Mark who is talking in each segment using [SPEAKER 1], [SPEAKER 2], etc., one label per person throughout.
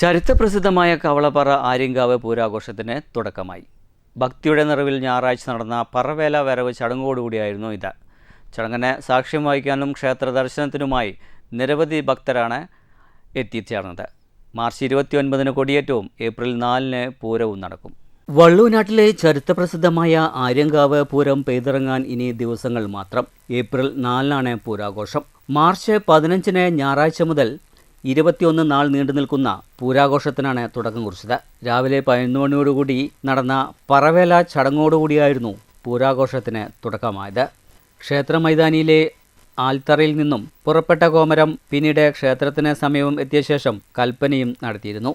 [SPEAKER 1] ചരിത്രപ്രസിദ്ധമായ കവളപ്പാറ ആര്യങ്കാവ് പൂരാഘോഷത്തിന് തുടക്കമായി. ഭക്തിയുടെ നിറവിൽ ഞായറാഴ്ച നടന്ന പറവേല വരവ് ചടങ്ങോടുകൂടിയായിരുന്നു ഇത്. ചടങ്ങിന് സാക്ഷ്യം വഹിക്കാനും ക്ഷേത്ര ദർശനത്തിനുമായി നിരവധി ഭക്തരാണ് എത്തിച്ചേർന്നത്. മാർച്ച് 29-ന് കൊടിയേറ്റവും ഏപ്രിൽ 4-ന് പൂരവും നടക്കും. വള്ളൂനാട്ടിലെ ചരിത്രപ്രസിദ്ധമായ ആര്യങ്കാവ് പൂരം പെയ്തിറങ്ങാൻ ഇനി ദിവസങ്ങൾ മാത്രം. ഏപ്രിൽ 4-നാണ് പൂരാഘോഷം. മാർച്ച് 15-ന് ഞായറാഴ്ച മുതൽ 21 നാൾ നീണ്ടു നിൽക്കുന്ന പൂരാഘോഷത്തിനാണ് തുടക്കം കുറിച്ചത്. രാവിലെ 11 മണിയോടുകൂടി നടന്ന പറവേല ചടങ്ങോടുകൂടിയായിരുന്നു പൂരാഘോഷത്തിന് തുടക്കമായത്. ക്ഷേത്ര മൈതാനിയിലെ ആൽത്തറയിൽ നിന്നും പുറപ്പെട്ട കോമരം പിന്നീട് ക്ഷേത്രത്തിന് സമീപം എത്തിയ ശേഷം കൽപ്പനയും നടത്തിയിരുന്നു.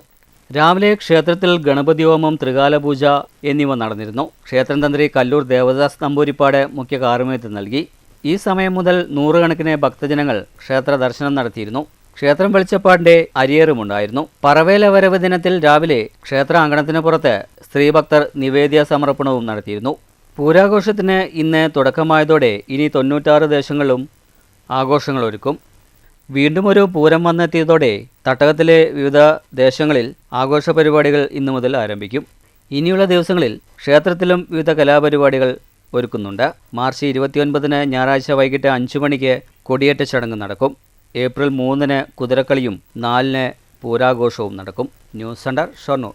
[SPEAKER 1] രാവിലെ ക്ഷേത്രത്തിൽ ഗണപതി ഹോമം, ത്രികാലപൂജ എന്നിവ നടന്നിരുന്നു. ക്ഷേത്രം തന്ത്രി കല്ലൂർ ദേവദാസ് നമ്പൂരിപ്പാട് മുഖ്യ കാർമ്മികത്വം നൽകി. ഈ സമയം മുതൽ നൂറുകണക്കിന് ഭക്തജനങ്ങൾ ക്ഷേത്ര ദർശനം നടത്തിയിരുന്നു. ക്ഷേത്രം വെളിച്ചപ്പാടിന്റെ അരിയേറുമുണ്ടായിരുന്നു. പറവേല വരവ് ദിനത്തിൽ രാവിലെ ക്ഷേത്രാങ്കണത്തിന് പുറത്ത് സ്ത്രീഭക്തർ നിവേദ്യ സമർപ്പണവും നടത്തിയിരുന്നു. പൂരാഘോഷത്തിന് ഇന്ന് തുടക്കമായതോടെ ഇനി 96 ദേശങ്ങളിലും ആഘോഷങ്ങൾ ഒരുക്കും. വീണ്ടും ഒരു പൂരം വന്നെത്തിയതോടെ തട്ടകത്തിലെ വിവിധ ദേശങ്ങളിൽ ആഘോഷ പരിപാടികൾ ഇന്നു മുതൽ ആരംഭിക്കും. ഇനിയുള്ള ദിവസങ്ങളിൽ ക്ഷേത്രത്തിലും വിവിധ കലാപരിപാടികൾ ഒരുക്കുന്നുണ്ട്. മാർച്ച് 29-ന് ഞായറാഴ്ച വൈകിട്ട് 5 മണിക്ക് കൊടിയേറ്റ ചടങ്ങ് നടക്കും. ഏപ്രിൽ 3-ന് കുതിരക്കളിയും 4-ന് പൂരാഘോഷവും നടക്കും. News centre, Shoranur.